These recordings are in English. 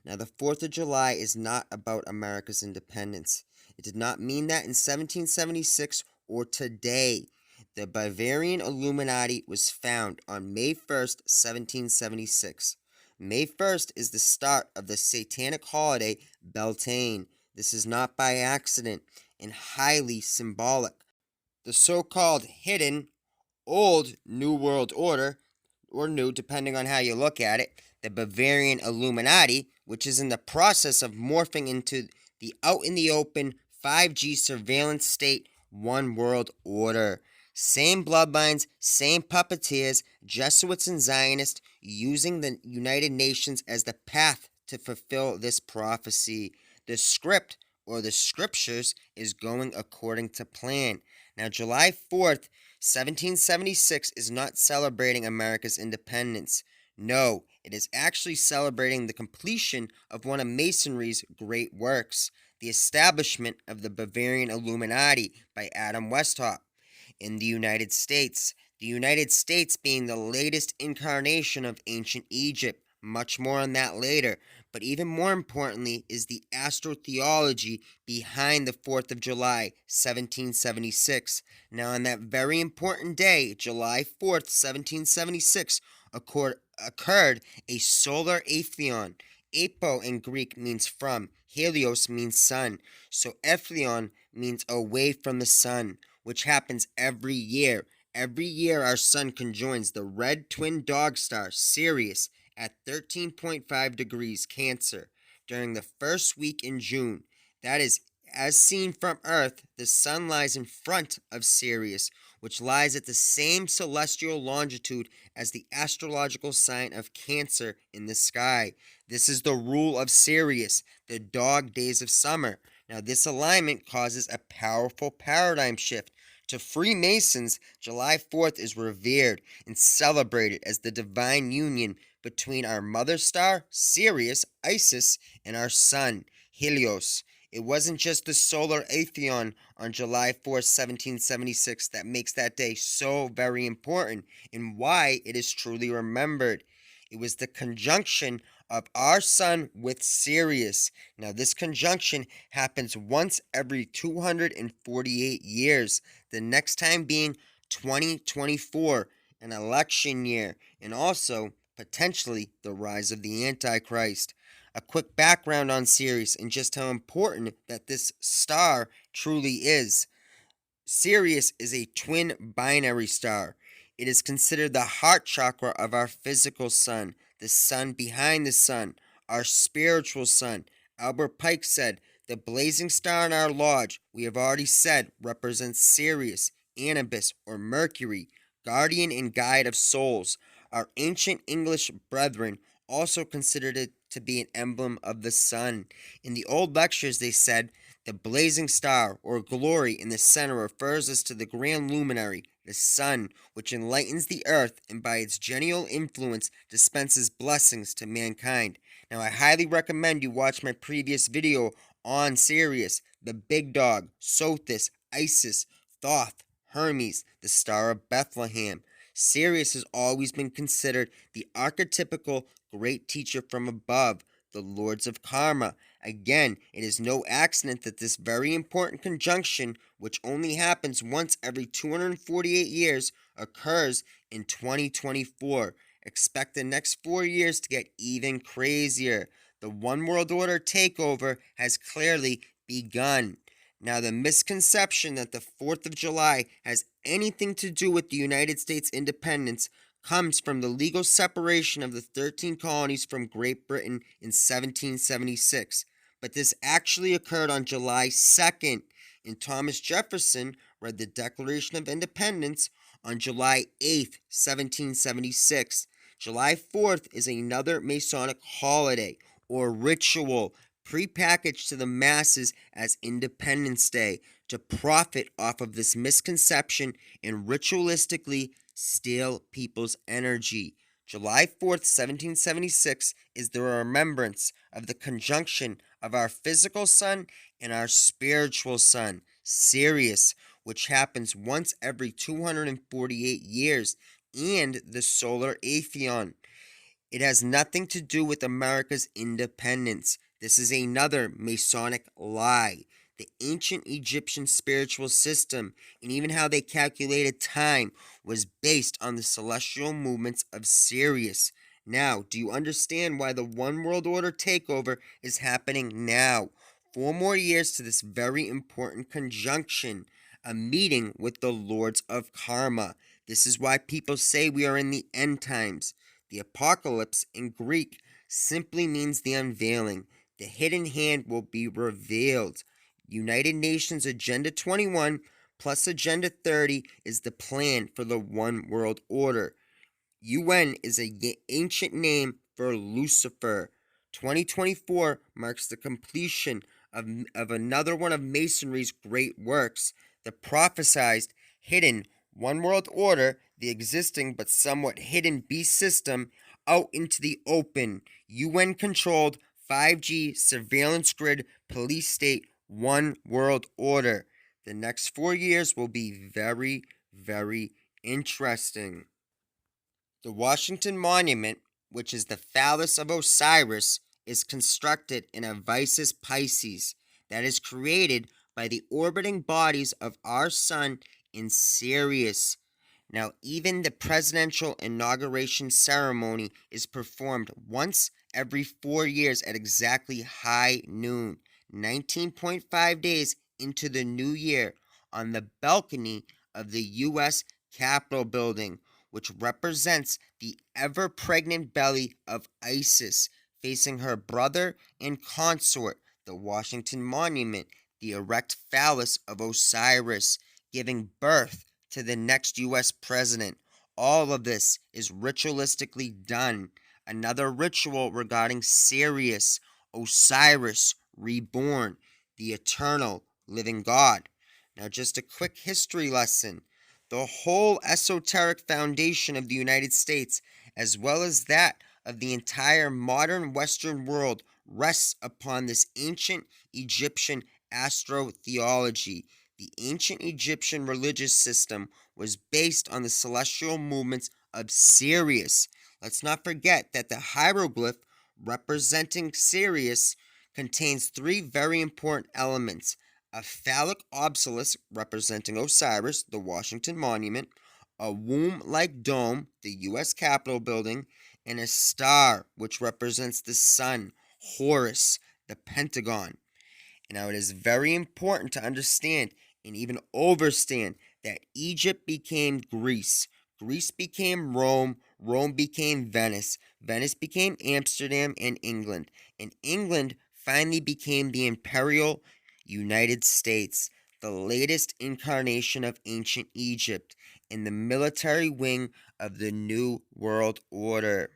Now, the 4th of July is not about America's independence. It did not mean that in 1776 or today. The Bavarian Illuminati was found on May 1st, 1776. May 1st is the start of the satanic holiday Beltane. This is not by accident and highly symbolic. The so-called hidden Old New World Order, or new depending on how you look at it, the Bavarian Illuminati, which is in the process of morphing into the out-in-the-open 5G surveillance state One World Order. Same bloodlines, same puppeteers, Jesuits and Zionists, using the United Nations as the path to fulfill this prophecy. The script, or the scriptures, is going according to plan. Now, July 4th, 1776 is not celebrating America's independence. No, it is actually celebrating the completion of one of Masonry's great works, the establishment of the Bavarian Illuminati by Adam Weishaupt in the United States being the latest incarnation of ancient Egypt. Much more on that later, but even more importantly is the astrotheology behind the 4th of July, 1776. Now, on that very important day, July 4th, 1776, occurred a solar aetheion. Apo in Greek means from, helios means sun, so aetheion means away from the sun, which happens every year. Every year our sun conjoins the red twin dog star, Sirius, at 13.5 degrees Cancer during the first week in June. That is, as seen from Earth, the sun lies in front of Sirius, which lies at the same celestial longitude as the astrological sign of Cancer in the sky. This is the rule of Sirius, the dog days of summer. Now, this alignment causes a powerful paradigm shift. To Freemasons, July 4th is revered and celebrated as the divine union between our mother star, Sirius, Isis, and our sun, Helios. It wasn't just the solar aetheion on July 4th, 1776 that makes that day so very important and why it is truly remembered. It was the conjunction of our sun with Sirius. Now, this conjunction happens once every 248 years, the next time being 2024, an election year, and also potentially the rise of the Antichrist. A quick background on Sirius and just how important that this star truly is. Sirius is a twin binary star. It is considered the heart chakra of our physical sun, the sun behind the sun, our spiritual sun. Albert Pike said, "The blazing star in our lodge, we have already said, represents Sirius, Anubis, or Mercury, guardian and guide of souls. Our ancient English brethren also considered it to be an emblem of the sun. In the old lectures they said, the blazing star, or glory in the center, refers us to the grand luminary, the sun, which enlightens the earth and by its genial influence dispenses blessings to mankind." Now, I highly recommend you watch my previous video on Sirius, the big dog, Sothis, Isis, Thoth, Hermes, the star of Bethlehem. Sirius has always been considered the archetypical great teacher from above, the lords of karma. Again, it is no accident that this very important conjunction, which only happens once every 248 years, occurs in 2024. Expect the next 4 years to get even crazier. The One World Order takeover has clearly begun. Now, the misconception that the 4th of July has anything to do with the United States independence comes from the legal separation of the 13 colonies from Great Britain in 1776. But this actually occurred on July 2nd, and Thomas Jefferson read the Declaration of Independence on July 8th, 1776. July 4th is another Masonic holiday or ritual prepackaged to the masses as Independence Day to profit off of this misconception and ritualistically steal people's energy. July 4th, 1776 is the remembrance of the conjunction of our physical sun and our spiritual sun, Sirius, which happens once every 248 years, and the solar aetheion. It has nothing to do with America's independence. This is another Masonic lie. The ancient Egyptian spiritual system and even how they calculated time was based on the celestial movements of Sirius. Now, do you understand why the One World Order takeover is happening now? 4 more years to this very important conjunction, a meeting with the Lords of Karma. This is why people say we are in the end times. The apocalypse in Greek simply means the unveiling. The hidden hand will be revealed. United Nations Agenda 21 plus Agenda 30 is the plan for the One World Order. UN is an ancient name for Lucifer. 2024 marks the completion of another one of Masonry's great works, the prophesized hidden One World Order, the existing but somewhat hidden beast system, out into the open, UN-controlled 5G surveillance grid police state One World Order. The next 4 years will be very, very interesting. The Washington Monument, which is the phallus of Osiris, is constructed in a Vices Pisces that is created by the orbiting bodies of our sun in Sirius. Now, even the presidential inauguration ceremony is performed once every 4 years at exactly high noon, 19.5 days into the new year, on the balcony of the U.S. Capitol building, which represents the ever-pregnant belly of Isis, facing her brother and consort, the Washington Monument, the erect phallus of Osiris, giving birth to the next U.S. president. All of this is ritualistically done. Another ritual regarding Sirius, Osiris, reborn, the eternal living God. Now, just a quick history lesson. The whole esoteric foundation of the United States, as well as that of the entire modern Western world, rests upon this ancient Egyptian astrotheology. The ancient Egyptian religious system was based on the celestial movements of Sirius. Let's not forget that the hieroglyph representing Sirius contains 3 very important elements: a phallic obelisk representing Osiris, the Washington Monument, a womb-like dome, the U.S. Capitol building, and a star, which represents the sun, Horus, the Pentagon. Now, it is very important to understand and even overstand that Egypt became Greece, Greece became Rome, Rome became Venice, Venice became Amsterdam and England finally became the Imperial United States, the latest incarnation of ancient Egypt, and the military wing of the New World Order.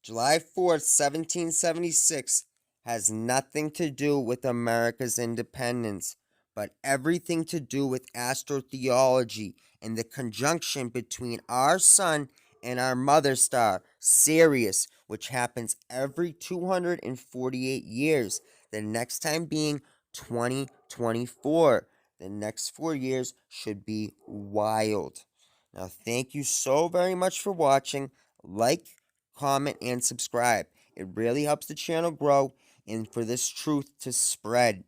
July 4th, 1776 has nothing to do with America's independence, but everything to do with astrotheology and the conjunction between our sun and our mother star, Sirius, which happens every 248 years, the next time being 2024. The next 4 years should be wild. Now, thank you so very much for watching. Like, comment, and subscribe. It really helps the channel grow and for this truth to spread.